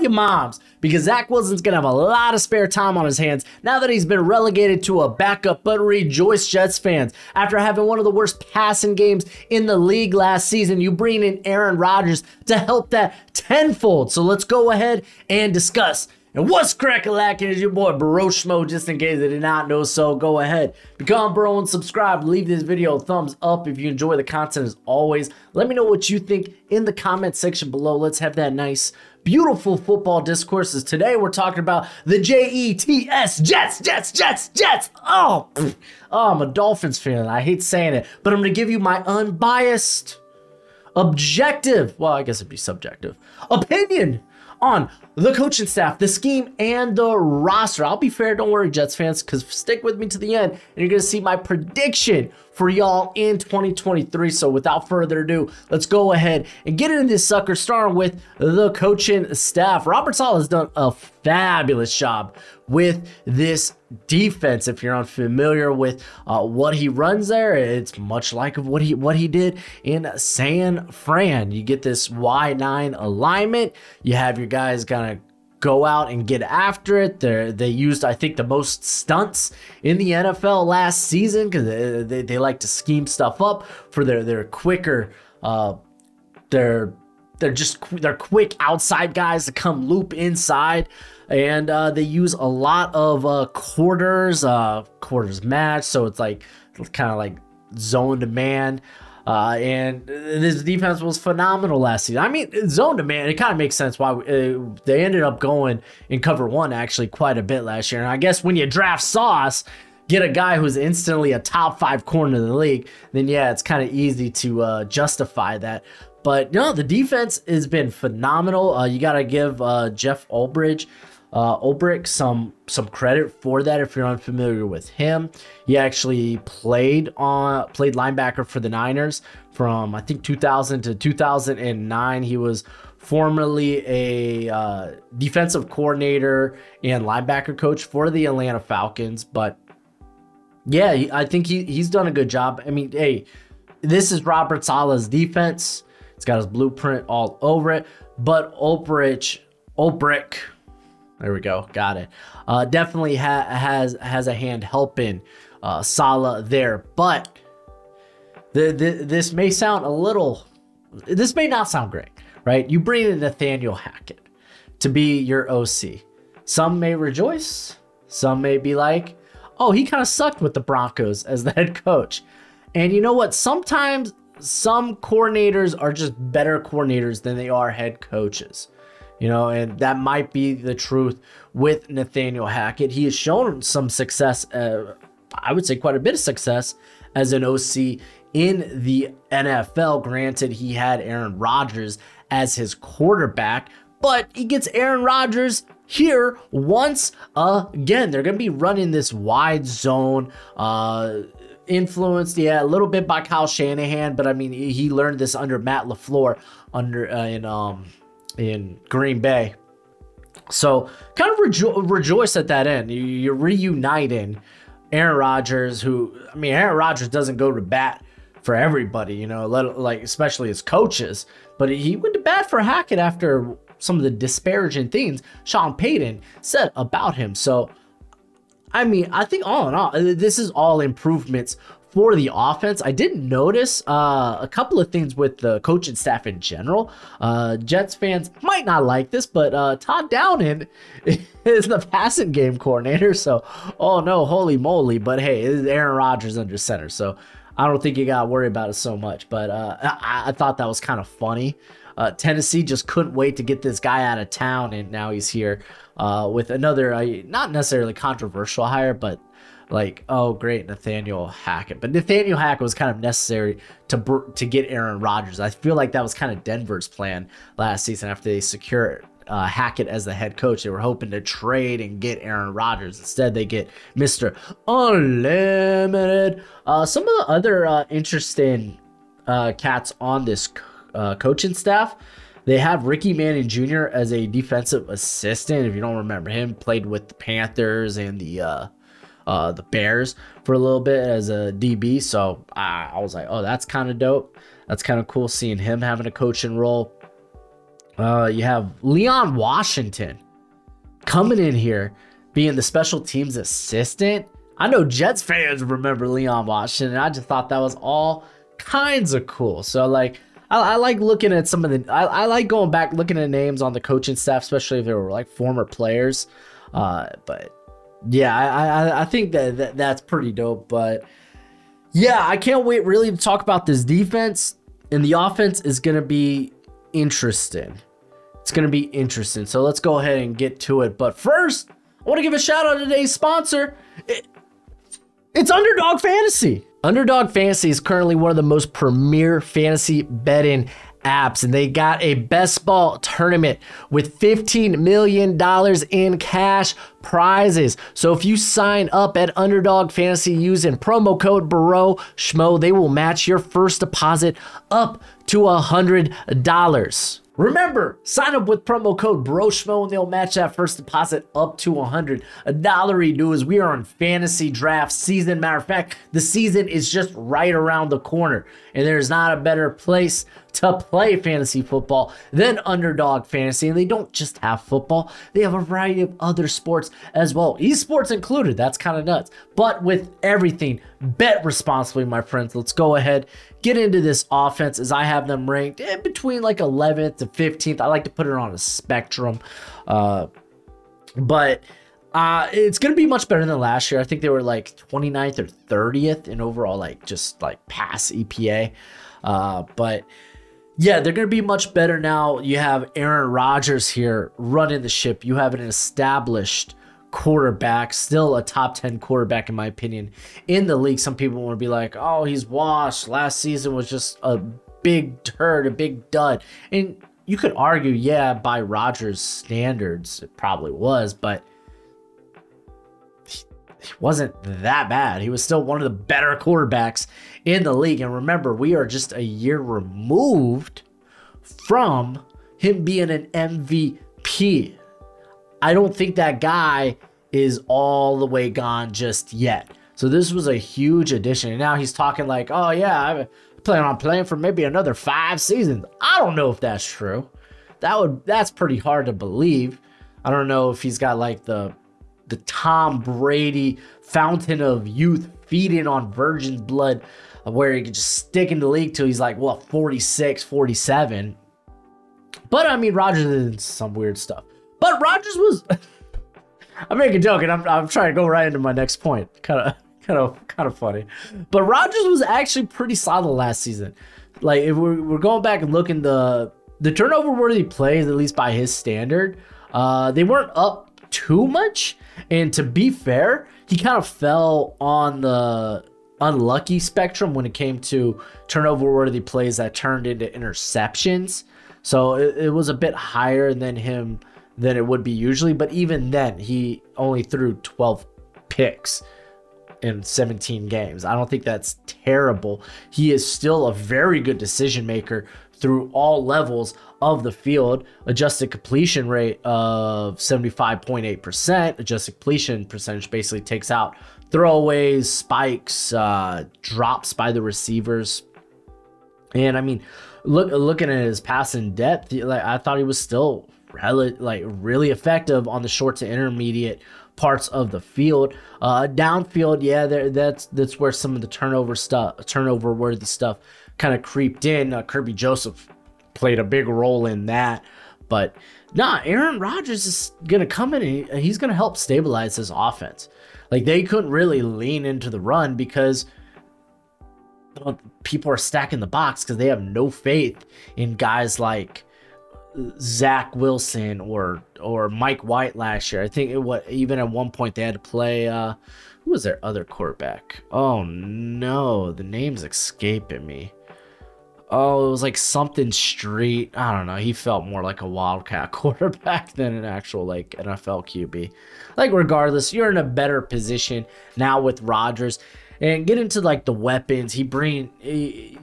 your moms, because Zach Wilson's going to have a lot of spare time on his hands now that he's been relegated to a backup. But rejoice, Jets fans. After having one of the worst passing games in the league last season, you bring in Aaron Rodgers to help that tenfold. So let's go ahead and discuss. And what's crack-a-lackin' is your boy Broshmo, just in case they did not know so. Go ahead, become bro and subscribe. Leave this video a thumbs up if you enjoy the content as always. Let me know what you think in the comment section below. Let's have that nice, beautiful football discourses. Today we're talking about the Jets, Jets. Oh, I'm a Dolphins fan. I hate saying it, but I'm going to give you my unbiased, objective, well, I guess it'd be subjective, opinion on the coaching staff, the scheme, and the roster. I'll be fair, don't worry, Jets fans, because stick with me to the end, and you're going to see my prediction for y'all in 2023. So without further ado, let's go ahead and get into this sucker, starting with the coaching staff. Robert Saleh has done a fabulous job with this defense. If you're unfamiliar with what he runs there, it's much like of what he did in San Fran. You get this Y9 alignment. You have your guys gonna go out and get after it. They used, I think, the most stunts in the NFL last season because they like to scheme stuff up for their quicker, they're quick outside guys to come loop inside. And they use a lot of quarters match, so it's kind of like zone to man. And this defense was phenomenal last season. I mean, zone to man, it kind of makes sense why they ended up going in cover one actually quite a bit last year. And I guess when you draft Sauce, get a guy who's instantly a top 5 corner in the league, then yeah, it's kind of easy to justify that. But no, the defense has been phenomenal. You got to give Jeff Ulbrich some credit for that. If you're unfamiliar with him, he actually played linebacker for the Niners from I think 2000 to 2009. He was formerly a defensive coordinator and linebacker coach for the Atlanta Falcons. But yeah, I think he's done a good job. I mean, hey, this is Robert Saleh's defense. It's got his blueprint all over it. But Ulbrich. There we go. Got it. Definitely has a hand helping Saleh there. But this may sound this may not sound great, right? You bring in Nathaniel Hackett to be your OC. Some may rejoice. Some may be like, oh, he kind of sucked with the Broncos as the head coach. And you know what? Sometimes some coordinators are just better coordinators than they are head coaches. You know, and that might be the truth with Nathaniel Hackett. He has shown some success, I would say quite a bit of success as an OC in the NFL. Granted, he had Aaron Rodgers as his quarterback, but he gets Aaron Rodgers here once again. They're going to be running this wide zone, influenced, yeah, a little bit by Kyle Shanahan, but I mean, he learned this under Matt LaFleur in Green Bay. So kind of rejoice at that end. You're reuniting Aaron Rodgers, who, I mean, Aaron Rodgers doesn't go to bat for everybody, you know, like especially his coaches, but he went to bat for Hackett after some of the disparaging things Sean Payton said about him. So I mean, I think all in all, this is all improvements for the offense. I did notice a couple of things with the coaching staff in general. Jets fans might not like this, but Todd Downing is the passing game coordinator. So, oh no, holy moly. But hey, it is Aaron Rodgers under center. So I don't think you got to worry about it so much. But I thought that was kind of funny. Tennessee just couldn't wait to get this guy out of town, and now he's here with another, not necessarily controversial hire, but like, oh great, Nathaniel Hackett. But Nathaniel Hackett was kind of necessary to get Aaron Rodgers. I feel like that was kind of Denver's plan last season after they secured Hackett as the head coach. They were hoping to trade and get Aaron Rodgers. Instead, they get Mr. Unlimited. Some of the other interesting cats on this coaching staff, they have Ricky Manning Jr. as a defensive assistant. If you don't remember him, played with the Panthers and the Bears for a little bit as a DB. So I was like, oh, that's kind of dope. That's kind of cool seeing him having a coaching role. You have Leon Washington coming in here, being the special teams assistant. I know Jets fans remember Leon Washington. I just thought that was all kinds of cool. So like, I like looking at some of the, I like going back, looking at names on the coaching staff, especially if they were like former players. But yeah, I think that's pretty dope. But yeah, I can't wait really to talk about this defense, and the offense is going to be interesting. It's going to be interesting. So let's go ahead and get to it. But first, I want to give a shout out to today's sponsor. It's Underdog Fantasy. Underdog Fantasy is currently one of the most premier fantasy betting apps, and they got a best ball tournament with $15 million in cash prizes. So if you sign up at Underdog Fantasy using promo code Broshmo, they will match your first deposit up to $100. Remember, sign up with promo code Broshmo and they'll match that first deposit up to $100. $1 you do is we are on fantasy draft season. Matter of fact, the season is just right around the corner, and there's not a better place to play fantasy football than Underdog Fantasy. And they don't just have football, they have a variety of other sports as well, esports included. That's kind of nuts. But with everything, bet responsibly, my friends. Let's go ahead, get into this offense as I have them ranked in between like 11th to 15th. I like to put it on a spectrum, but it's going to be much better than last year. I think they were like 29th or 30th in overall, like just like pass EPA. But yeah, they're going to be much better now. You have Aaron Rodgers here running the ship. You have an established quarterback, still a top 10 quarterback in my opinion in the league. Some people want to be like, oh, he's washed. Last season was just a big turd, a big dud. And you could argue, yeah, by Rodgers standards, it probably was, but he wasn't that bad. He was still one of the better quarterbacks in the league. And remember, we are just a year removed from him being an MVP. I don't think that guy is all the way gone just yet. So this was a huge addition. And now he's talking like, oh yeah, I plan on playing for maybe another 5 seasons. I don't know if that's true. That's pretty hard to believe. I don't know if he's got like the Tom Brady fountain of youth feeding on virgin's blood, where he could just stick in the league till he's like, what, 46, 47. But I mean, Rodgers did some weird stuff. But Rodgers was, I'm making a joke, and I'm trying to go right into my next point. Kind of funny. But Rodgers was actually pretty solid last season. Like if we're going back and looking, the turnover worthy plays, at least by his standard, they weren't up too much. And to be fair, he kind of fell on the unlucky spectrum when it came to turnover worthy plays that turned into interceptions. So it was a bit higher than it would be usually. But even then, he only threw 12 picks in 17 games. I don't think that's terrible. He is still a very good decision maker through all levels of the field. Adjusted completion rate of 75.8%. Adjusted completion percentage basically takes out throwaways, spikes, drops by the receivers. And I mean, looking at his passing depth, like I thought he was still really effective on the short to intermediate parts of the field. Downfield, yeah, that's where some of the turnover worthy stuff kind of creeped in. Kirby Joseph played a big role in that. But nah, Aaron Rodgers is going to come in and he's going to help stabilize his offense. Like they couldn't really lean into the run because people are stacking the box because they have no faith in guys like Zach Wilson or Mike White last year. I think even at one point they had to play who was their other quarterback? Oh no, the name's escaping me. Oh, it was like something Street. I don't know. He felt more like a Wildcat quarterback than an actual like NFL QB. Like regardless, you're in a better position now with Rodgers. And get into like the weapons. The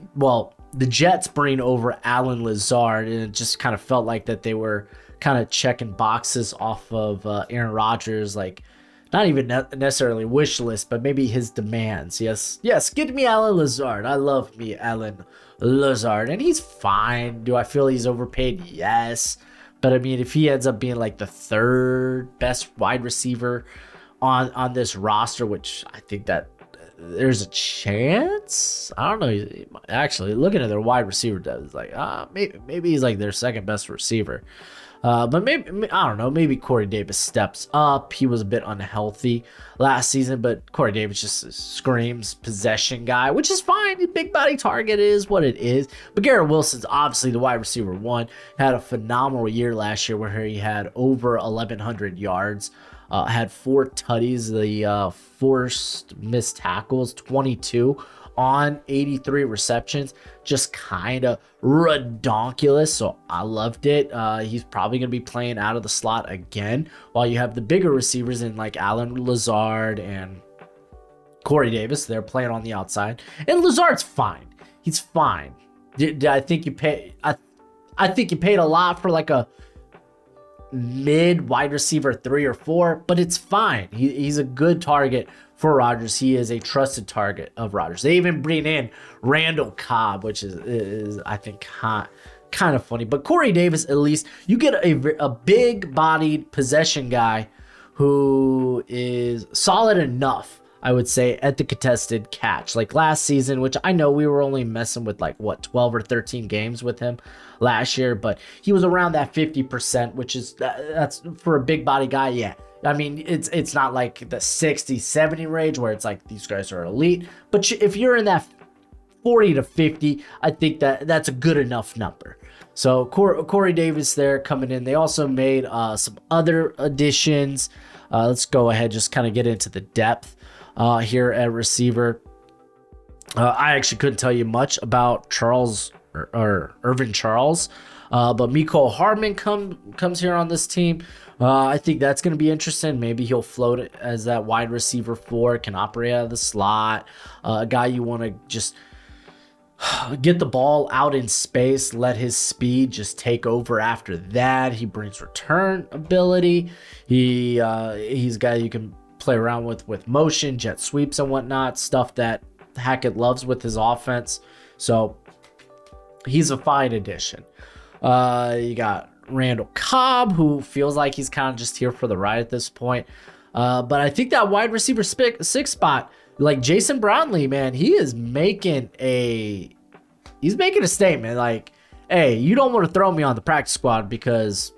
Jets bring over Alan Lazard, and it just kind of felt like that they were kind of checking boxes off of Aaron Rodgers, like not even necessarily wish list, but maybe his demands. Yes, get me Alan Lazard. I love me Alan Lazard, and he's fine. Do I feel he's overpaid? Yes. But I mean, if he ends up being like the third best wide receiver on this roster, which I think that there's a chance. I don't know. Actually, looking at their wide receiver depth, it's like maybe he's like their second best receiver. But maybe, I don't know, maybe Corey Davis steps up. He was a bit unhealthy last season, but Corey Davis just screams possession guy, which is fine. The big body target is what it is. But Garrett Wilson's obviously the wide receiver one. Had a phenomenal year last year where he had over 1,100 yards. Had 4 tutties, the forced missed tackles, 22 on 83 receptions, just kind of redonkulous. So I loved it. He's probably going to be playing out of the slot again, while you have the bigger receivers in like Allen Lazard and Corey Davis. They're playing on the outside, and Lazard's fine. He's fine. I think you pay. I think you paid a lot for like a mid wide receiver 3 or 4, but it's fine. He's a good target for Rodgers. He is a trusted target of Rodgers. They even bring in Randall Cobb, which is I think kind of funny. But Corey Davis, at least you get a big bodied possession guy who is solid enough, I would say, at the contested catch. Like last season, which I know we were only messing with like what 12 or 13 games with him last year, but he was around that 50%, which is that's for a big body guy. Yeah, I mean, it's not like the 60-70 range where it's like these guys are elite, but if you're in that 40 to 50, I think that's a good enough number. So Corey Davis there coming in. They also made some other additions. Let's go ahead, just kind of get into the depth here at receiver. I actually couldn't tell you much about Charles or Irvin Charles, but Mecole Hardman comes here on this team. I think that's going to be interesting. Maybe he'll float as that wide receiver 4, can operate out of the slot. A guy you want to just get the ball out in space, let his speed just take over after that. He brings return ability. He's a guy you can play around with motion, jet sweeps and whatnot, stuff that Hackett loves with his offense. So he's a fine addition. You got Randall Cobb, who feels like he's kind of just here for the ride at this point. But I think that wide receiver 6 spot, like Jason Brownlee, man, he's making a statement. Like, hey, you don't want to throw me on the practice squad because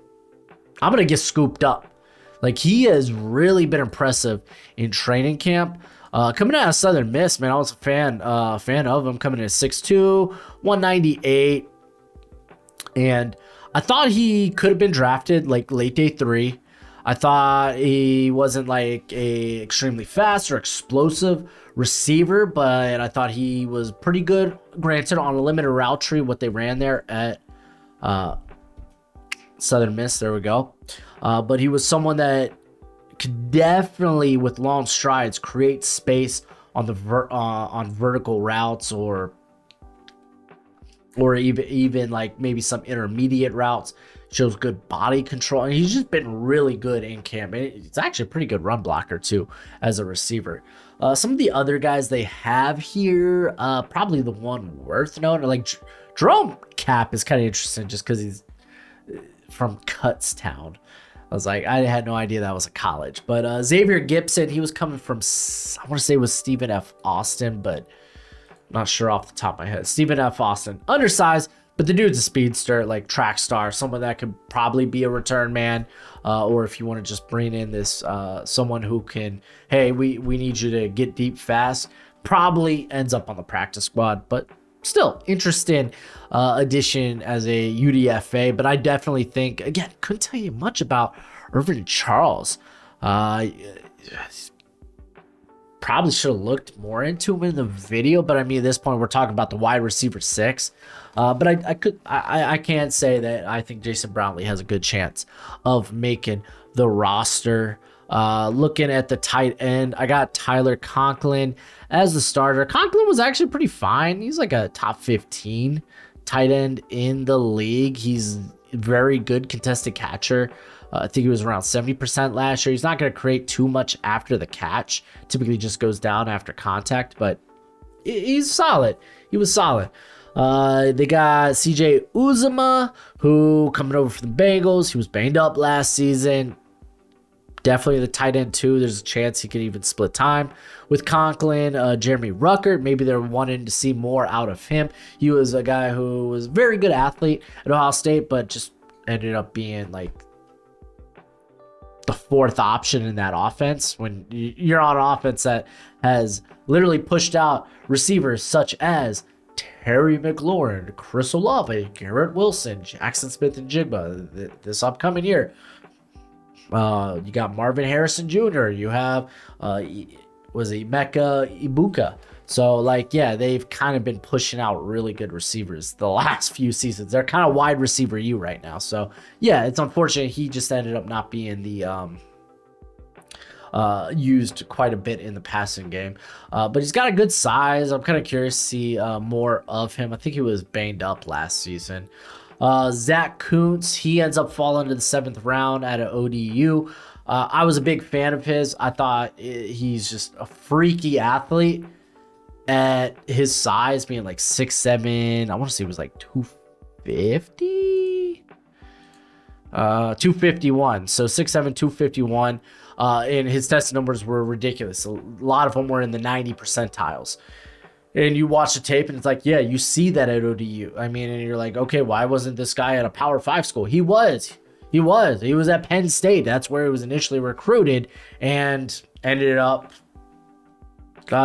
I'm going to get scooped up. Like, he has really been impressive in training camp. Coming out of Southern Miss, man, I was a fan of him, coming in at 6'2", 198. And I thought he could have been drafted like late day 3. I thought he wasn't like a extremely fast or explosive receiver, but I thought he was pretty good. Granted, on a limited route tree, what they ran there at Southern Miss, there we go. But he was someone that could definitely, with long strides, create space on the on vertical routes, or even like maybe some intermediate routes. Shows good body control, and he's just been really good in camp. And it's actually a pretty good run blocker too as a receiver. Some of the other guys they have here, probably the one worth noting, like Jerome Cap is kind of interesting just because he's from Kutztown. I was like, I had no idea that was a college. But Xavier Gibson, he was coming from, I want to say it was Stephen F. Austin, but I'm not sure off the top of my head. Stephen F. Austin, undersized, but the dude's a speedster, like track star, someone that could probably be a return man. Or if you want to just bring in this someone who can, hey, we need you to get deep fast, probably ends up on the practice squad. But still, interesting addition as a UDFA. But I definitely think, again, couldn't tell you much about Irvin Charles. Probably should have looked more into him in the video, but I mean, at this point, we're talking about the wide receiver 6. But I can't say that I think Jason Brownlee has a good chance of making the roster. Looking at the tight end, I got Tyler Conklin as the starter. Conklin was actually pretty fine. He's like a top 15 tight end in the league. He's very good contested catcher. I think he was around 70% last year. He's not going to create too much after the catch. Typically just goes down after contact, but he's solid. He was solid. They got CJ Uzomah, who coming over from the Bengals. He was banged up last season. Definitely the tight end too. There's a chance he could even split time with Conklin. Jeremy Ruckert, maybe they're wanting to see more out of him. He was a guy who was a very good athlete at Ohio State, but just ended up being like the fourth option in that offense. When you're on an offense that has literally pushed out receivers such as Terry McLaurin, Chris Olave, Garrett Wilson, Jackson Smith and Jigba this upcoming year. You got Marvin Harrison Jr. You have was it Emeka Ibuka. So like, yeah, they've kind of been pushing out really good receivers the last few seasons. They're kind of wide receiver you right now. So yeah, it's unfortunate he just ended up not being the used quite a bit in the passing game. But he's got a good size. I'm kind of curious to see more of him. I think he was banged up last season. Zach Kuntz, he ends up falling to the 7th round at an ODU. I was a big fan of his. I thought he's just a freaky athlete at his size, being like 6'7". I want to say it was like 250? 251. So 6'7", 251. And his testing numbers were ridiculous. A lot of them were in the 90 percentiles. And you watch the tape and it's like, yeah, you see that at ODU. I mean, and you're like, okay, why wasn't this guy at a Power 5 school? He was at Penn State. That's where he was initially recruited and ended up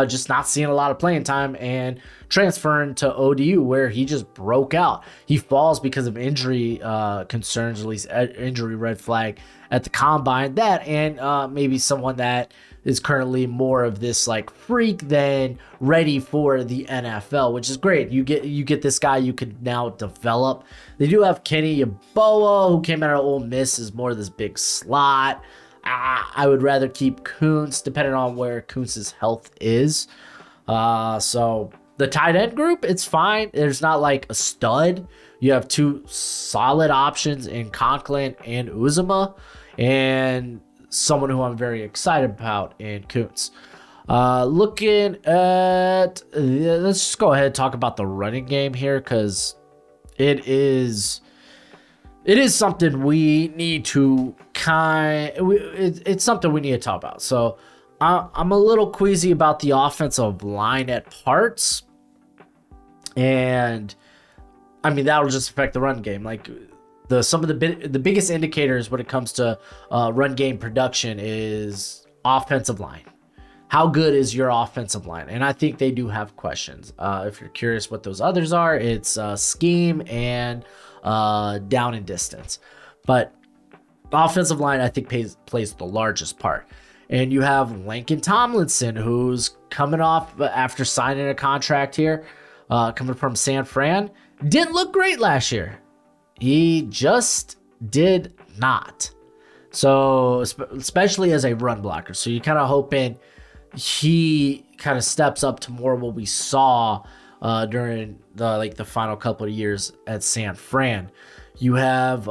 just not seeing a lot of playing time and transferring to ODU, where he just broke out. He falls because of injury concerns, at least injury red flag at the combine. That and maybe someone that is currently more of this like freak than ready for the NFL, which is great. You get this guy you could now develop. They do have Kenny Yeboah, who came out of Ole Miss, is more of this big slot. I would rather keep Kuntz, depending on where Kuntz's health is. So the tight end group, it's fine. There's not like a stud. You have two solid options in Conklin and Uzomah, and someone who I'm very excited about in Kuntz. Looking at, let's just go ahead and talk about the running game here, because it is something we need to it's something we need to talk about. So I'm a little queasy about the offensive line at parts, and I mean that'll just affect the run game. Like some of the biggest indicators when it comes to run game production is offensive line. How good is your offensive line? And I think they do have questions. If you're curious what those others are, it's scheme and down and distance. But offensive line, I think, plays the largest part. And you have Lincoln Tomlinson, who's coming off after signing a contract here, coming from San Fran. Didn't look great last year. He just did not. So, especially as a run blocker. So, you're kind of hoping he kind of steps up to more what we saw during the final couple of years at San Fran. You have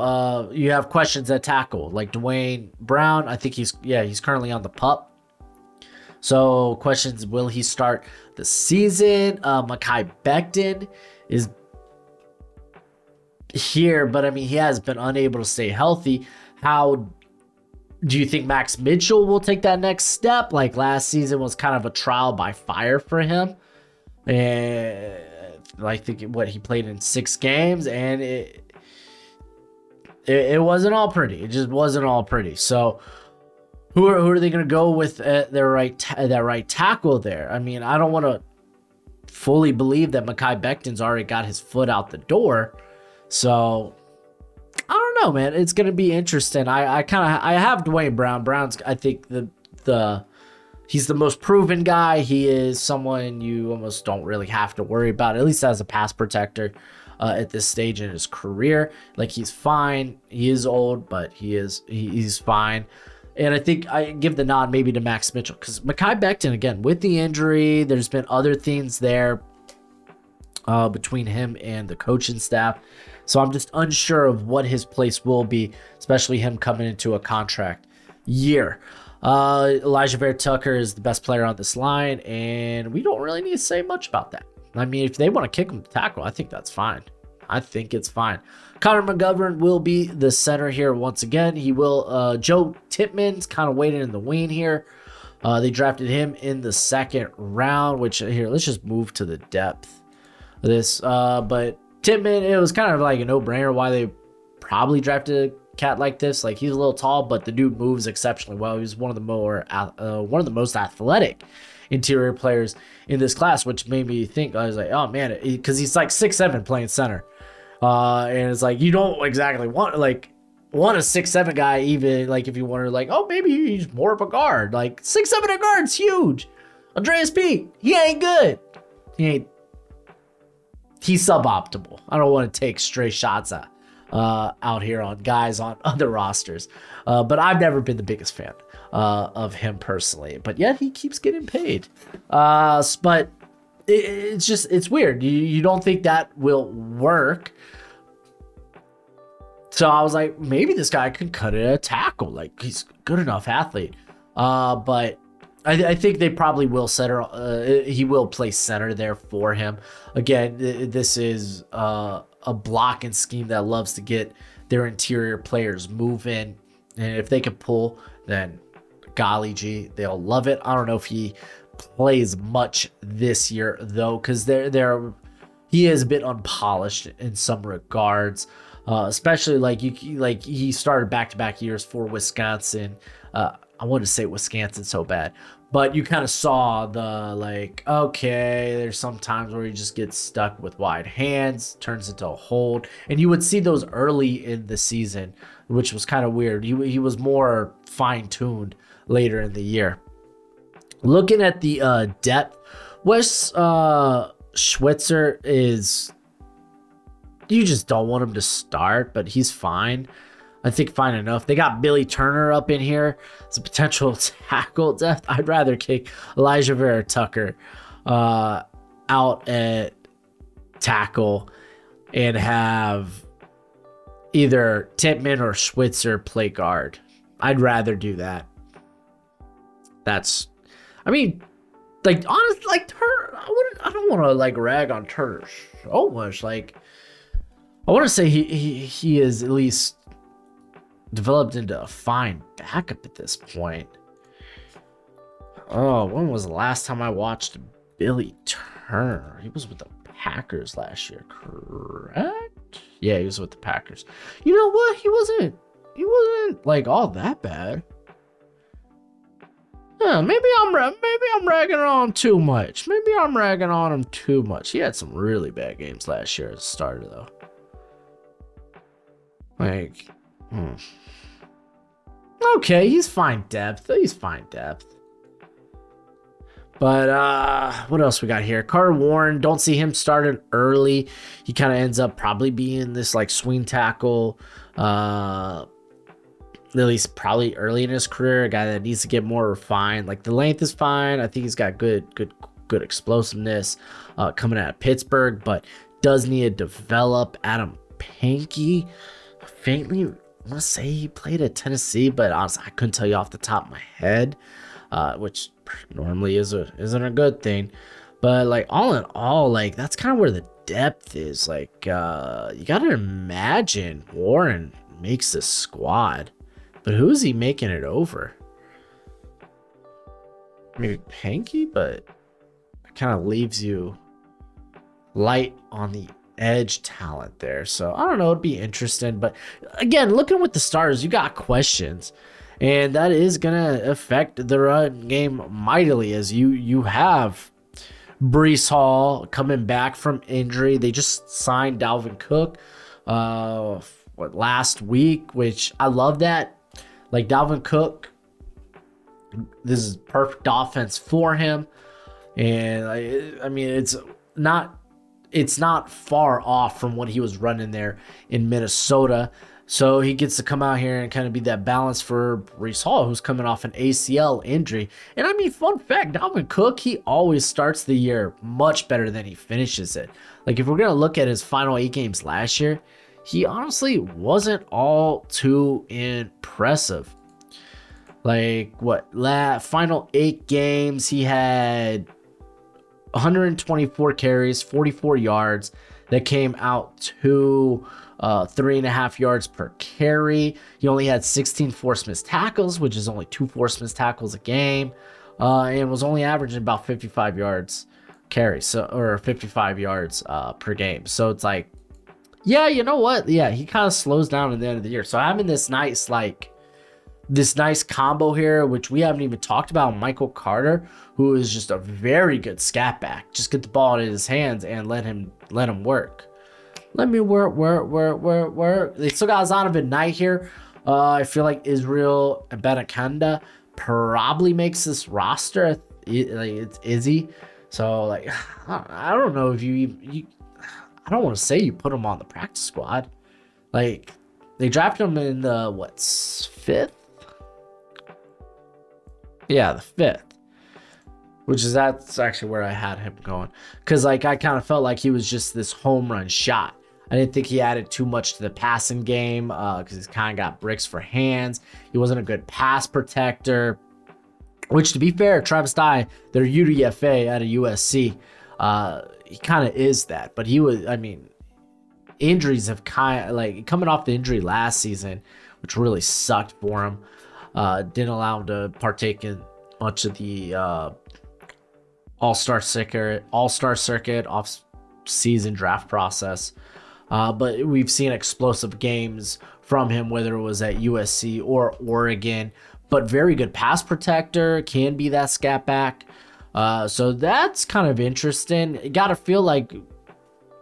questions at tackle, like Dwayne Brown. I think he's currently on the PUP. So questions: will he start the season? Mekhi Becton is here, but I mean he has been unable to stay healthy. How do you think Max Mitchell will take that next step? Like last season was kind of a trial by fire for him. And I think he played in 6 games, and it wasn't all pretty. It just wasn't all pretty. So who are they going to go with their right tackle there? I mean, I don't want to fully believe that Mekhi Becton's already got his foot out the door. So I don't know, man. It's going to be interesting. I have Dwayne Brown. Brown's, I think he's the most proven guy. He is someone you almost don't really have to worry about, at least as a pass protector at this stage in his career. Like, he's fine. He is old, but he's fine. And I think I give the nod maybe to Max Mitchell, because Mekhi Becton, again, with the injury, there's been other things there between him and the coaching staff. So I'm just unsure of what his place will be, especially him coming into a contract year. Elijah Vera Tucker is the best player on this line, and we don't really need to say much about that. I mean, if they want to kick him to tackle, I think that's fine. I think it's fine. Connor McGovern will be the center here once again. He will. Joe Tippmann's kind of waiting in the wing here. They drafted him in the 2nd round, which here, let's just move to the depth of this. But Tippmann, it was kind of like a no-brainer why they probably drafted a cat like this. Like, he's a little tall, but the dude moves exceptionally well. He's one of the most athletic interior players in this class, which made me think, I was like, oh man, because he's like 6'7" playing center. And it's like, you don't exactly want a 6'7" guy, even like if you wonder like, oh, maybe he's more of a guard. Like 6'7" at guard's huge. Andreas Pete, he ain't good. He's suboptimal. I don't want to take stray shots out here on guys on other rosters. But I've never been the biggest fan of him personally. But yet he keeps getting paid. But it's weird. You don't think that will work. So I was like, maybe this guy can cut it at tackle. Like, he's a good enough athlete. But I think they probably will center. He will play center there for him. Again, this is a blocking scheme that loves to get their interior players moving. And if they can pull, then golly gee, they'll love it. I don't know if he plays much this year, though, because he is a bit unpolished in some regards. Especially like he started back-to-back years for Wisconsin. I wanted to say Wisconsin so bad, but you kind of saw the like, okay, there's some times where he just gets stuck with wide hands, turns into a hold, and you would see those early in the season, which was kind of weird. He was more fine-tuned later in the year. Looking at the depth, Wes Schweitzer is. You just don't want him to start, but he's fine. I think fine enough. They got Billy Turner up in here as a potential tackle depth. I'd rather kick Elijah Vera Tucker out at tackle and have either Tippmann or Schweitzer play guard. I'd rather do that. I mean, like, honestly, like, Turner, I don't want to like rag on Turner so much. Like, I want to say he is at least developed into a fine backup at this point. Oh, when was the last time I watched Billy Turner? He was with the Packers last year, correct? Yeah, he was with the Packers. You know what? He wasn't like all that bad. Yeah, maybe I'm ragging on him too much. He had some really bad games last year as a starter, though. Like, okay, he's fine depth. But what else we got here? Carter Warren, don't see him starting early. He kind of ends up probably being this like swing tackle. At least probably early in his career, a guy that needs to get more refined. Like, the length is fine. I think he's got good explosiveness coming out of Pittsburgh, but does need to develop. Adam Pankey, faintly want to say he played at Tennessee, but honestly, I couldn't tell you off the top of my head, which normally isn't a good thing. But like, all in all, like, that's kind of where the depth is. Like, you gotta imagine Warren makes this squad, but who is he making it over? Maybe Pankey, but it kind of leaves you light on the edge talent there. So I don't know, it'd be interesting. But again, looking with the stars, you got questions, and that is gonna affect the run game mightily, as you have Breece Hall coming back from injury. They just signed Dalvin Cook last week, which I love that. Like, Dalvin Cook, this is perfect offense for him. And I mean, it's not far off from what he was running there in Minnesota. So he gets to come out here and kind of be that balance for Breece Hall, who's coming off an ACL injury. And I mean, fun fact, Dalvin Cook, he always starts the year much better than he finishes it. Like, if we're going to look at his final 8 games last year, he honestly wasn't all too impressive. Like, final 8 games, he had 124 carries, 44 yards. That came out to 3.5 yards per carry. He only had 16 forced missed tackles, which is only 2 forced missed tackles a game, and was only averaging about 55 yards carry, or 55 yards per game. So it's like, yeah, you know what? Yeah, he kind of slows down at the end of the year. So having this nice combo here, which we haven't even talked about, Michael Carter, who is just a very good scat back. Just get the ball in his hands and let him work. Let me work. They still got Zonovan Knight here. I feel like Israel Abanikanda probably makes this roster. It's Izzy. So like, I don't know if you I don't want to say you put him on the practice squad. Like, they drafted him in the 5th? Yeah, the 5th. That's actually where I had him going. Because, like, I kind of felt like he was just this home run shot. I didn't think he added too much to the passing game because he's kind of got bricks for hands. He wasn't a good pass protector. Which, to be fair, Travis Dye, their UDFA out of USC, he kind of is that. But he was, I mean, injuries have kind of, like, coming off the injury last season, which really sucked for him. Didn't allow him to partake in much of the all-star circuit, off-season draft process. But we've seen explosive games from him, whether it was at USC or Oregon. But very good pass protector, can be that scat back. So that's kind of interesting. You got to feel like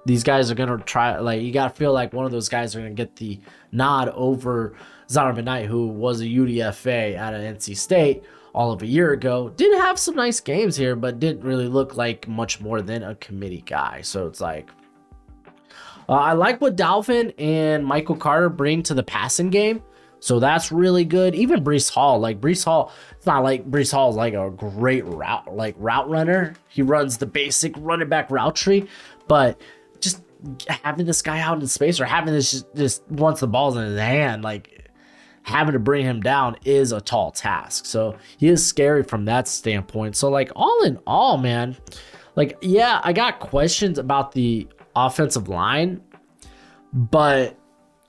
these guys are going to try, like, you got to feel like one of those guys are going to get the nod over Zonovan Knight, who was a UDFA out of NC State all of a year ago. Did have some nice games here, but didn't really look like much more than a committee guy. So it's like, I like what Dalvin and Michael Carter bring to the passing game. So that's really good. Even Breece Hall, it's not like Breece Hall is like a great route runner. He runs the basic running back route tree, but just having this guy out in space, or having this just once the ball's in his hand, like having to bring him down is a tall task. So he is scary from that standpoint. So like, all in all, man, like, yeah, I got questions about the offensive line, but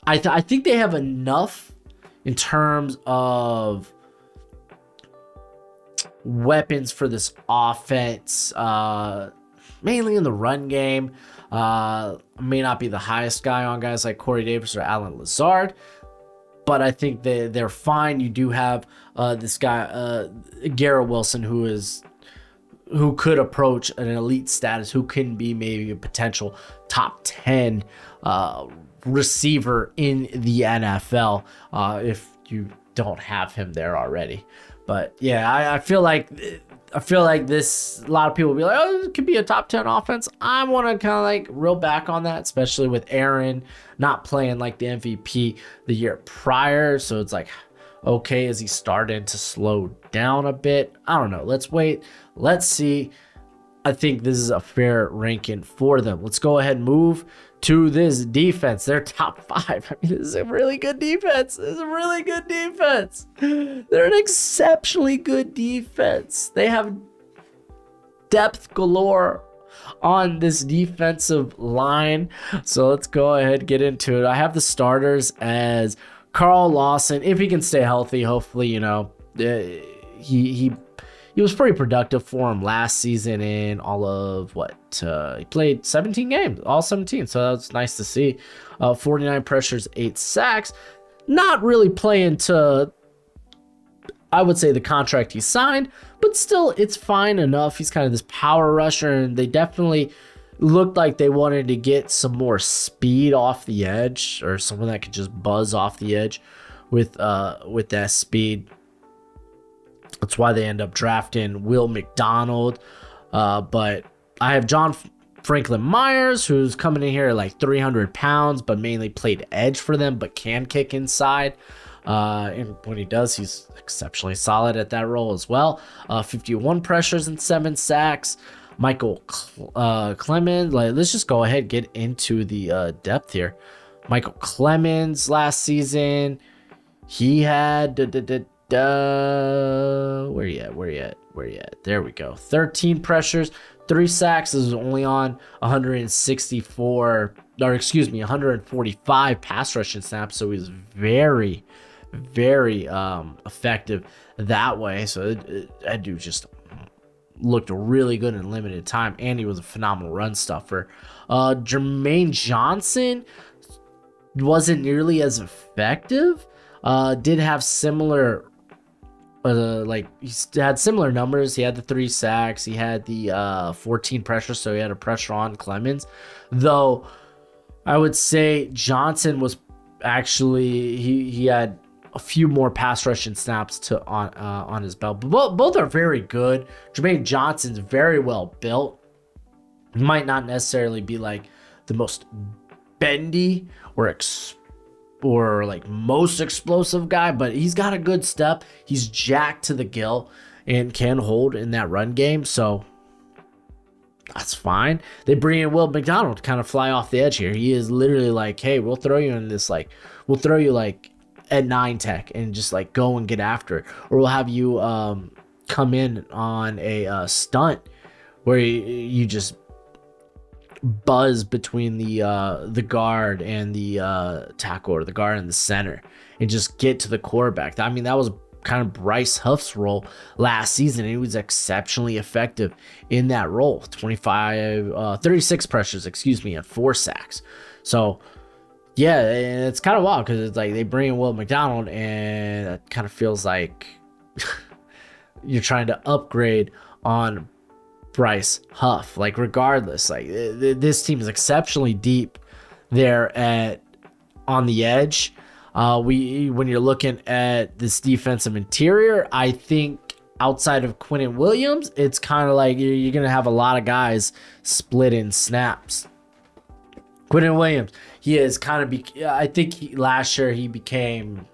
I think they have enough in terms of weapons for this offense, mainly in the run game. May not be the highest guy on guys like Corey Davis or Alan Lazard, but I think they're fine. You do have this guy, Garrett Wilson, who could approach an elite status, who can be maybe a potential top 10 receiver in the NFL if you don't have him there already. But yeah, I feel like this, a lot of people will be like, oh, it could be a top 10 offense. I want to kind of like reel back on that, especially with Aaron not playing like the MVP the year prior. So it's like, okay, is he starting to slow down a bit? I don't know. Let's wait. Let's see. I think this is a fair ranking for them. Let's go ahead and move to this defense. They're top 5. I mean, this is a really good defense. They're an exceptionally good defense. They have depth galore on this defensive line. So let's go ahead and get into it. I have the starters as Carl Lawson. If he can stay healthy, hopefully, you know, he was pretty productive for him last season in all of he played 17 games, all 17. So that's nice to see. 49 pressures, 8 sacks. Not really playing to, I would say, the contract he signed, but still, it's fine enough. He's kind of this power rusher, and they definitely looked like they wanted to get some more speed off the edge, or someone that could just buzz off the edge with that speed. That's why they end up drafting Will McDonald. But I have John Franklin Myers, who's coming in here at like 300 pounds, but mainly played edge for them, but can kick inside. And when he does, he's exceptionally solid at that role as well. 51 pressures and 7 sacks. Michael Clemens. Let's just go ahead and get into the depth here. Michael Clemens last season, he had where you at? There we go. 13 pressures, 3 sacks is only on 164, or excuse me, 145 pass rushing snaps. So he's very, very effective that way. So that dude just looked really good in limited time, and he was a phenomenal run stuffer. Jermaine Johnson wasn't nearly as effective. Did have similar he had similar numbers. He had the 3 sacks, he had the 14 pressure, so he had a pressure on Clemens. Though I would say Johnson was actually he had a few more pass rushing snaps on his belt. But both are very good. Jermaine Johnson's very well built. He might not necessarily be like the most bendy or like most explosive guy, but he's got a good step. He's jacked to the gill and can hold in that run game, so that's fine. They bring in Will McDonald to kind of fly off the edge here. He is literally like, hey, we'll throw you in this, like, we'll throw you like at 9 tech and just like go and get after it, or we'll have you come in on a stunt where you just buzz between the guard and the tackle, or the guard and the center, and just get to the quarterback. I mean, that was kind of Bryce Huff's role last season, and he was exceptionally effective in that role. 36 pressures, excuse me, and 4 sacks. So yeah, and it's kind of wild because it's like they bring in Will McDonald, and it kind of feels like you're trying to upgrade on Bryce Huff. Like, regardless, like this team is exceptionally deep there on the edge. When you're looking at this defensive interior, I think outside of Quinnen Williams, it's kind of like you're gonna have a lot of guys split in snaps. Quinnen Williams, he is kind of I think last year he became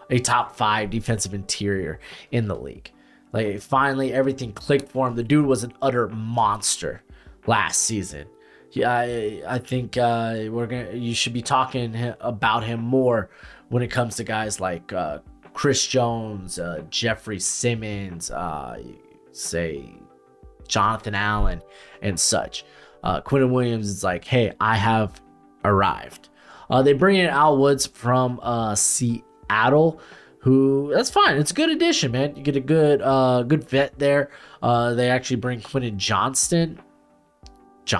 a top 5 defensive interior in the league. Like, finally everything clicked for him. The dude was an utter monster last season. Yeah, I think you should be talking about him more when it comes to guys like Chris Jones, Jeffrey Simmons, say Jonathan Allen, and such. Quinnen Williams is like, hey, I have arrived. They bring in Al Woods from Seattle, who, that's fine. It's a good addition, man. You get a good vet there. They actually bring Quentin Jefferson. See,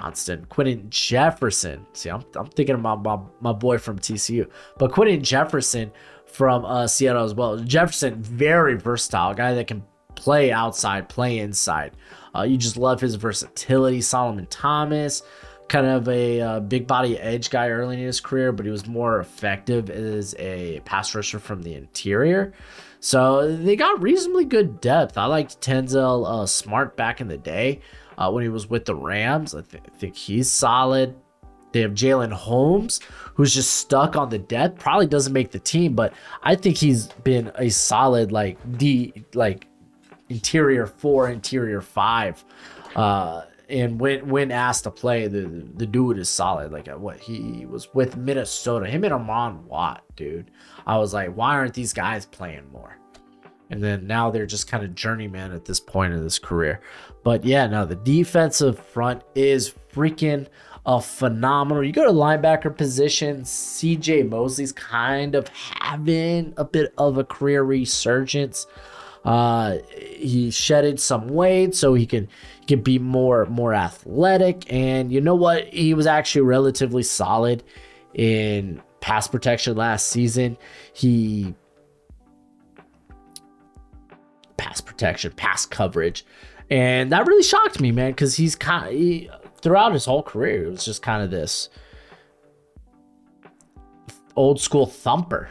I'm thinking about my boy from TCU, but Quentin Jefferson from Seattle as well. Jefferson, very versatile guy that can play outside, play inside. You just love his versatility. Solomon Thomas, kind of a big body edge guy early in his career, but he was more effective as a pass rusher from the interior. So they got reasonably good depth. I liked Tenzel Smart back in the day when he was with the Rams. I think he's solid. They have Jalen Holmes, who's just stuck on the depth. Probably doesn't make the team, but I think he's been a solid interior 4, interior 5. And when asked to play, the dude is solid. Like, what he was with Minnesota, him and Amon Watt, dude. I was like, why aren't these guys playing more? And then now they're just kind of journeyman at this point in this career. But yeah, no, the defensive front is freaking phenomenal. You go to linebacker position, CJ Mosley's kind of having a bit of a career resurgence. He shedded some weight so he can be more athletic, and you know what, he was actually relatively solid in pass protection last season. Pass coverage, and that really shocked me, man, because he's throughout his whole career, it was just kind of this old school thumper.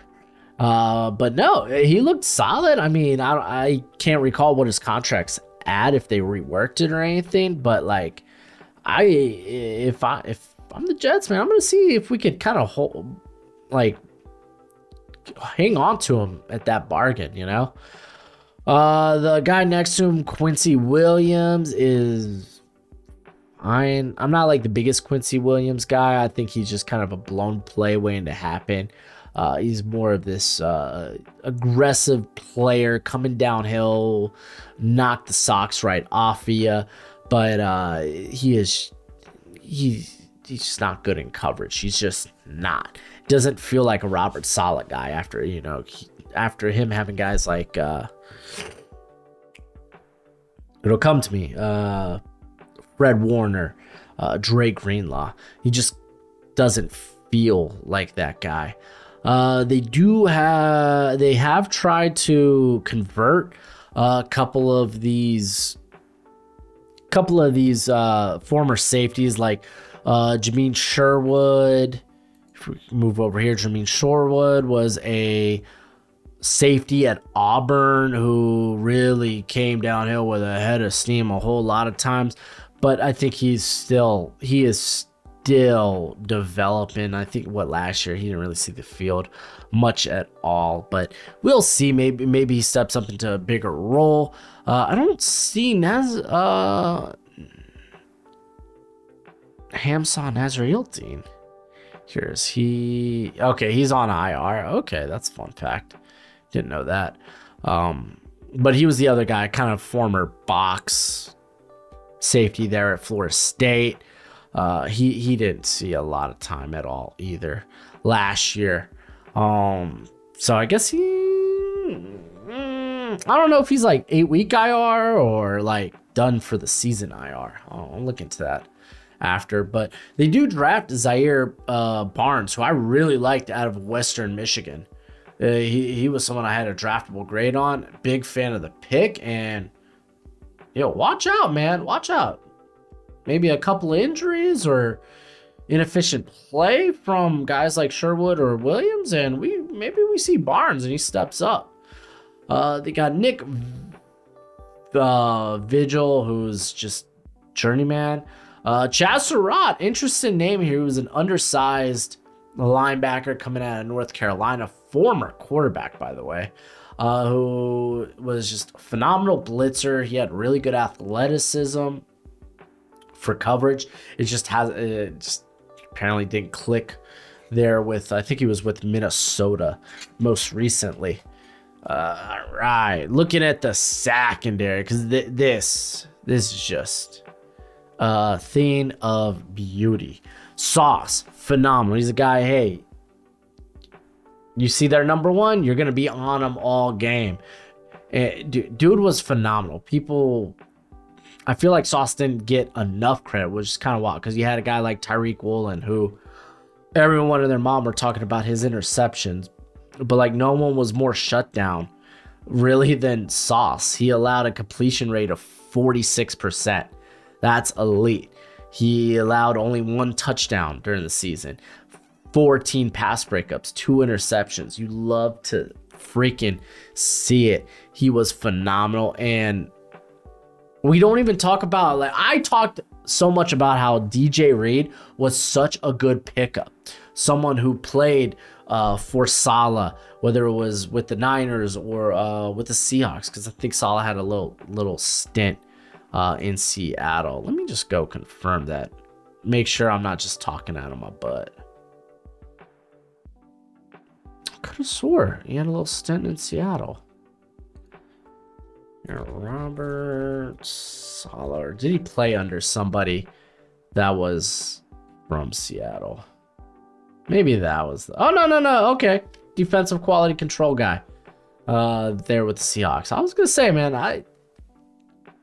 But no, he looked solid. I mean, I can't recall what his contract's at, if they reworked it or anything, but like, if I'm the Jets, man, I'm gonna see if we could kind of hang on to him at that bargain, you know. The guy next to him, Quincy Williams, is I'm not like the biggest Quincy Williams guy. I think he's just kind of a blown play waiting to happen. He's more of this aggressive player coming downhill, knock the socks right off of you. but he's just not good in coverage. He's just not. Doesn't feel like a Robert Saleh guy after, you know, after him having guys like it'll come to me, Fred Warner, Dre Greenlaw. He just doesn't feel like that guy. They have tried to convert a couple of these former safeties, like Jameen Sherwood. If we move over here, Jameen Sherwood was a safety at Auburn who really came downhill with a head of steam a whole lot of times, but I think he is still developing. I think last year he didn't really see the field much at all, but we'll see. Maybe he steps up into a bigger role. I don't see Hamza Nasir-Dean. Here's he. Okay, he's on IR. Okay, that's a fun fact. Didn't know that. But he was the other guy, kind of former box safety there at Florida State. He didn't see a lot of time at all either last year. So I guess I don't know if he's like 8-week IR or like done for the season IR. I'll look into that after. But they do draft Zaire Barnes, who I really liked out of Western Michigan. He was someone I had a draftable grade on. Big fan of the pick, and watch out, man. Watch out. Maybe a couple of injuries or inefficient play from guys like Sherwood or Williams, and maybe we see Barnes and he steps up. They got Nick Vigil, who's just journeyman. Chaz Surratt, interesting name here. He was an undersized linebacker coming out of North Carolina, former quarterback, by the way, who was just a phenomenal blitzer. He had really good athleticism for coverage. It just apparently didn't click there with, I think he was with Minnesota most recently. All right, looking at the secondary, because this is just a thing of beauty. Sauce, phenomenal. He's a guy, hey, you see their number one, you're going to be on him all game. Dude was phenomenal. I feel like Sauce didn't get enough credit, which is kind of wild, because you had a guy like Tyreek Woolen, who everyone and their mom were talking about his interceptions, but like no one was more shut down really than Sauce. He allowed a completion rate of 46%. That's elite. He allowed only 1 touchdown during the season, 14 pass breakups, 2 interceptions. You love to freaking see it. He was phenomenal. And we don't even talk about, like, I talked so much about how DJ Reed was such a good pickup. Someone who played for Saleh, whether it was with the Niners or with the Seahawks, because I think Saleh had a little stint in Seattle. Let me just go confirm that. Make sure I'm not just talking out of my butt. I could have swore he had a little stint in Seattle. Robert Saleh. Or did he play under somebody that was from Seattle? Maybe that was oh no. Okay. Defensive quality control guy. There with the Seahawks. I was gonna say, man, I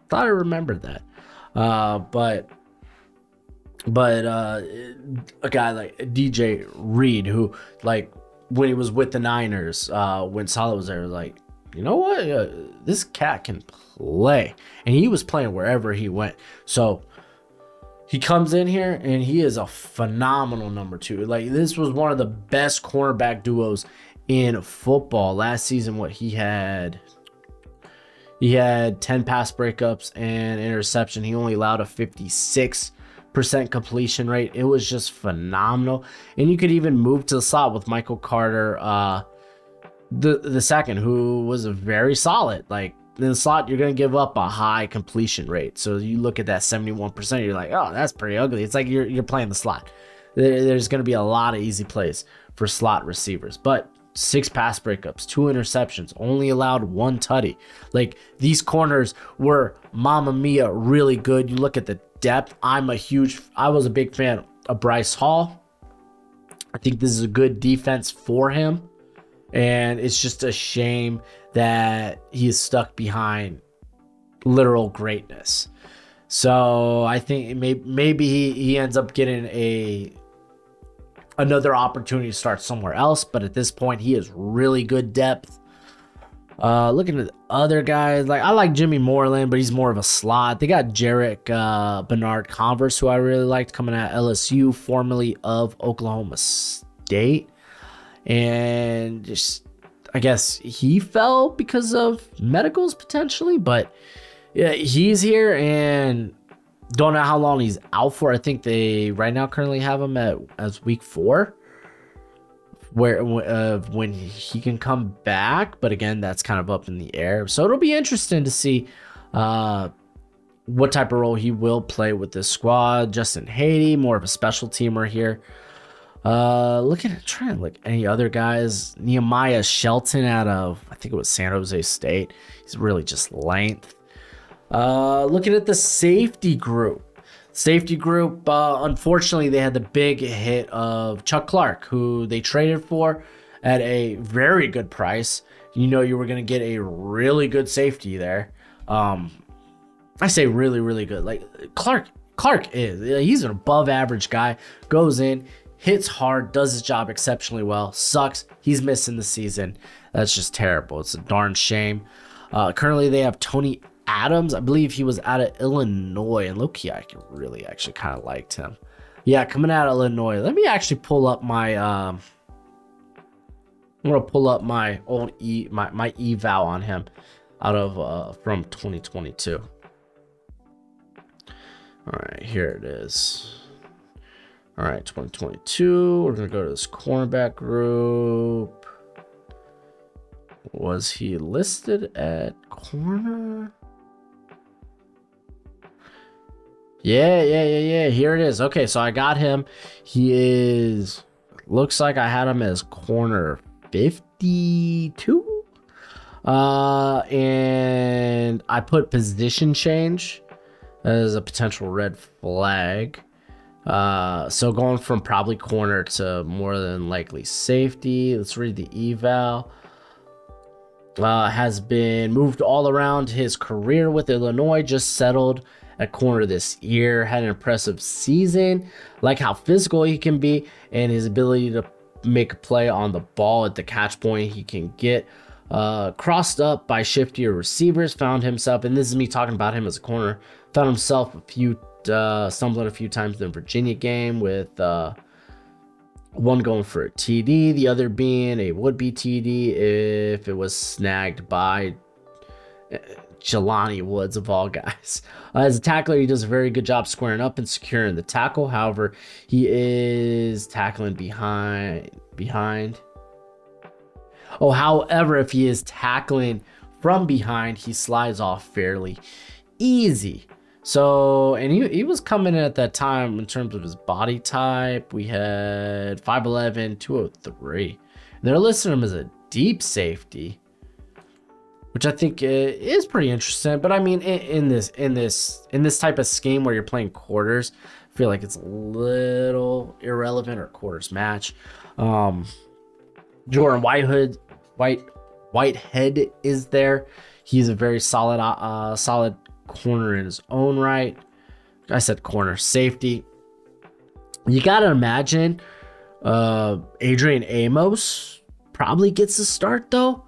thought I remembered that. But a guy like DJ Reed, who, like, when he was with the Niners, when Saleh was there, like, you know what? This cat can play. And he was playing wherever he went. So he comes in here and he is a phenomenal number 2. Like, this was one of the best cornerback duos in football. Last season, he had 10 pass breakups and interception. He only allowed a 56% completion rate. It was just phenomenal. And you could even move to the slot with Michael Carter, the second, who was very solid. Like, in the slot, you're going to give up a high completion rate. So you look at that 71%, you're like, oh, that's pretty ugly. It's like you're playing the slot. There's going to be a lot of easy plays for slot receivers. But 6 pass breakups, 2 interceptions, only allowed 1 tutty. Like, these corners were mamma mia really good. You look at the depth. I was a big fan of Bryce Hall. I think this is a good defense for him. And it's just a shame that he is stuck behind literal greatness. So I think maybe he ends up getting another opportunity to start somewhere else. But at this point, he has really good depth. Looking at the other guys, like I like Jimmy Moreland, but he's more of a slot. They got Jarek Bernard Converse, who I really liked, coming at LSU, formerly of Oklahoma State. And just, I guess he fell because of medicals potentially, but yeah, he's here and don't know how long he's out for. I think they right now currently have him as week 4, where when he can come back. But again, that's kind of up in the air. So it'll be interesting to see what type of role he will play with this squad. Justin Haiti, more of a special teamer here. Trying to look any other guys. Nehemiah Shelton out of, I think it was San Jose State. He's really just length. Looking at the safety group. Unfortunately, they had the big hit of Chuck Clark, who they traded for at a very good price. You know you were going to get a really good safety there. I say really, really good. Like Clark he's an above average guy. Goes in, hits hard, does his job exceptionally well. Sucks. He's missing the season. That's just terrible. It's a darn shame. Currently, they have Tony Adams. I believe he was out of Illinois. And low-key, I really actually kind of liked him. Yeah, coming out of Illinois. Let me actually pull up my... I'm going to pull up my old my eval on him out of from 2022. All right, here it is. All right, 2022. We're going to go to this cornerback group. Was he listed at corner? Yeah. Here it is. Okay, so I got him. He is... Looks like I had him as corner 52. And I put position change as a potential red flag. So going from probably corner to more than likely safety. Let's read the eval. Has been moved all around his career with Illinois, just settled at corner this year, had an impressive season, like how physical he can be and his ability to make a play on the ball at the catch point. He can get crossed up by shiftier receivers, found himself, and this is me talking about him as a corner, found himself stumbling a few times in the Virginia game with one going for a TD, the other being a would-be TD if it was snagged by Jelani Woods of all guys. As a tackler, he does a very good job squaring up and securing the tackle. However, he is tackling behind. However, if he is tackling from behind, he slides off fairly easy. So, and he was coming in at that time in terms of his body type. We had 5'11", 203. And they're listing him as a deep safety, which I think is pretty interesting. But I mean, in this type of scheme where you're playing quarters, I feel like it's a little irrelevant, or quarters match. Jordan Whitehead is there. He's a very solid corner in his own right. I said corner safety. You gotta imagine Adrian Amos probably gets the start though,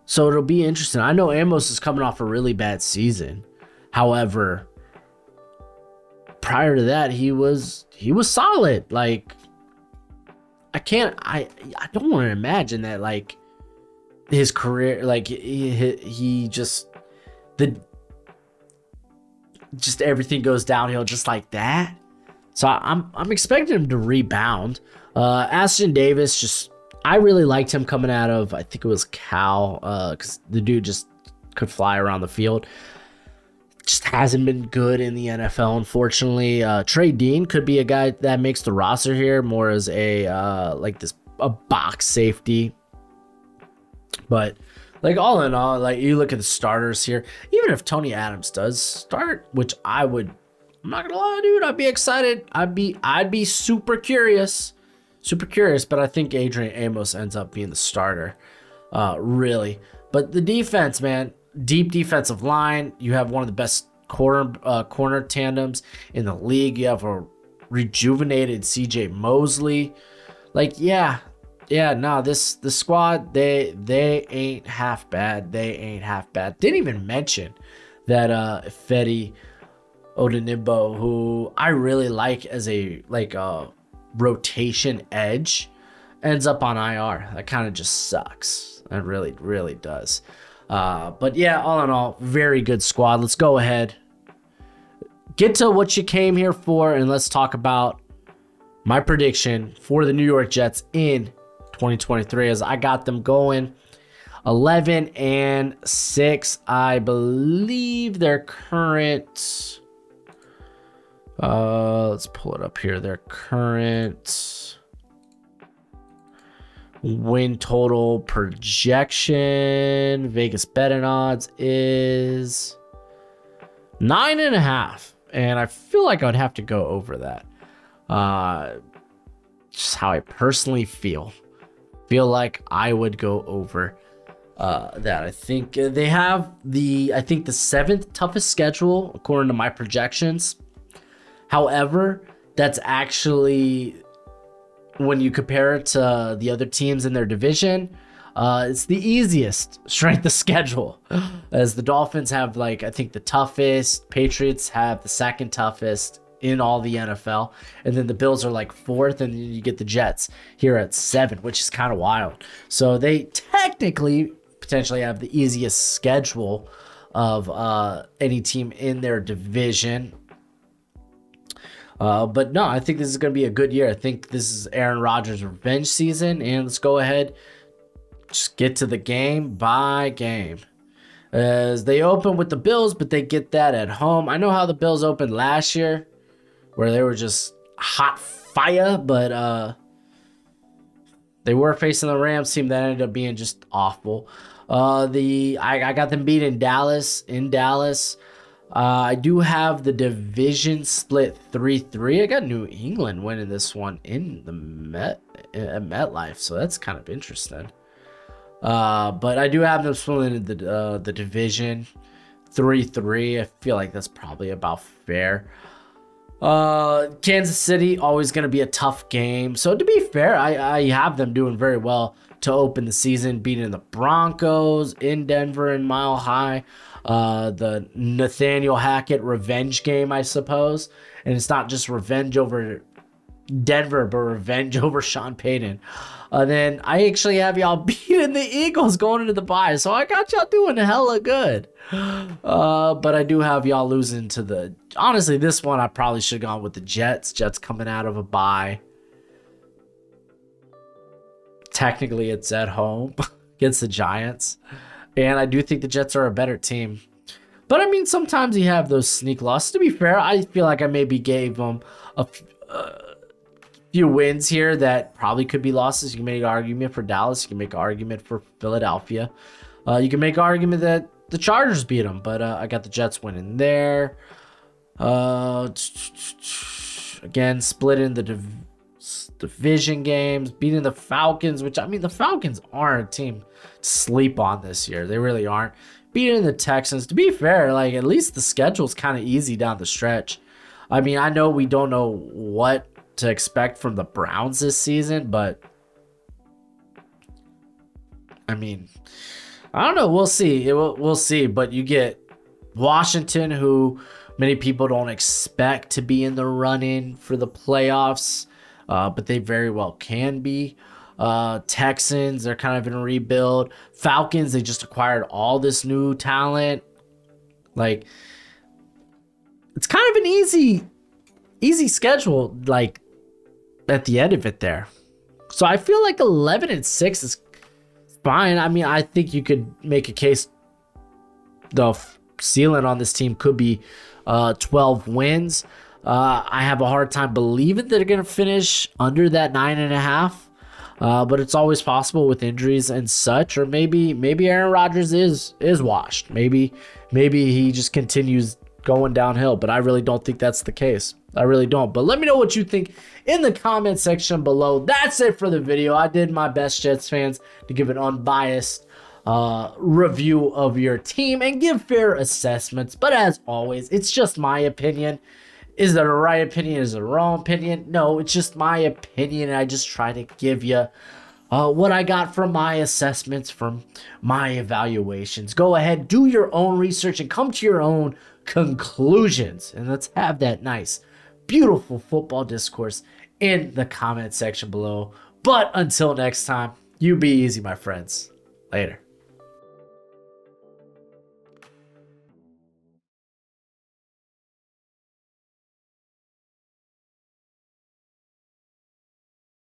so it'll be interesting. I know Amos is coming off a really bad season. However, prior to that, he was solid. Like, I don't want to imagine that, like, his career, like he just everything goes downhill just like that. So I'm expecting him to rebound. Aston Davis, I really liked him coming out of, I think it was Cal, because the dude just could fly around the field. Just hasn't been good in the NFL, unfortunately. Trey Dean could be a guy that makes the roster here more as a box safety. But like all in all, like you look at the starters here, even if Tony Adams does start, which I'm not gonna lie, dude, I'd be excited. I'd be super curious, but I think Adrian Amos ends up being the starter, really. But the defense, man, deep defensive line. You have one of the best corner tandems in the league. You have a rejuvenated CJ Mosley. Like, yeah, no, the squad, they ain't half bad. Didn't even mention that Fedi Odenigbo, who I really like as a rotation edge, ends up on IR. That kind of just sucks. That really does. But yeah, all in all, very good squad. Let's go ahead, get to what you came here for, and let's talk about my prediction for the New York Jets in 2023, as I got them going 11-6. I believe their current, let's pull it up here. Their current win total projection, Vegas betting odds, is 9.5, and I feel like I'd have to go over that. Just how I personally feel like I would go over that. I think they have the 7th toughest schedule according to my projections. However, that's actually, when you compare it to the other teams in their division, it's the easiest strength of schedule, as the Dolphins have I think the toughest, Patriots have the 2nd toughest in all the NFL, and then the Bills are 4th, and then you get the Jets here at 7, which is kind of wild. So they technically potentially have the easiest schedule of any team in their division. But no, I think this is going to be a good year. I think this is Aaron Rodgers' revenge season, and let's go ahead, just get to the game by game. As they open with the Bills, but they get that at home. I know how the Bills opened last year, where they were just hot fire, but they were facing the Rams team that ended up being just awful. I got them beat in Dallas. I do have the division split 3-3. I got New England winning this one in the MetLife, so that's kind of interesting. But I do have them splitting the division 3-3. I feel like that's probably about fair. Kansas City, always going to be a tough game. So to be fair, I have them doing very well to open the season, beating the Broncos in Denver and Mile High. The Nathaniel Hackett revenge game, I suppose. And it's not just revenge over Denver, but revenge over Sean Payton. Then I actually have y'all beating the Eagles going into the bye, so I got y'all doing hella good. But I do have y'all losing to the... Honestly, this one I probably should have gone with the Jets. Jets coming out of a bye. Technically, it's at home against the Giants. And I do think the Jets are a better team. But, I mean, sometimes you have those sneak losses. To be fair, I feel like I maybe gave them a few wins here that probably could be losses. You can make an argument for Dallas. You can make an argument for Philadelphia. You can make an argument that the Chargers beat them. But I got the Jets winning there. Again, splitting the division games, beating the Falcons, which, I mean, the Falcons aren't a team to sleep on this year. They really aren't. Beating the Texans. To be fair, at least the schedule's kind of easy down the stretch. I mean, I know we don't know what to expect from the Browns this season, but I mean, I don't know. We'll see. We'll see. But you get Washington, who many people don't expect to be in the run-in for the playoffs, but they very well can be. Texans, they're kind of in a rebuild. Falcons, they just acquired all this new talent. It's kind of an easy schedule, at the end of it there. So I feel like 11-6 is fine. I mean, I think you could make a case the ceiling on this team could be 12 wins. I have a hard time believing that they're going to finish under that 9.5. But it's always possible with injuries and such, or maybe Aaron Rodgers is washed. Maybe he just continues going downhill, but I really don't think that's the case. I really don't. But let me know what you think in the comment section below. That's it for the video. I did my best, Jets fans, to give an unbiased review of your team and give fair assessments. But as always, it's just my opinion. Is that a right opinion? Is it a wrong opinion? No, it's just my opinion. I just try to give you what I got from my assessments, from my evaluations. Go ahead, do your own research and come to your own conclusions. And let's have that nice, beautiful football discourse in the comment section below. But until next time, you be easy, my friends. Later.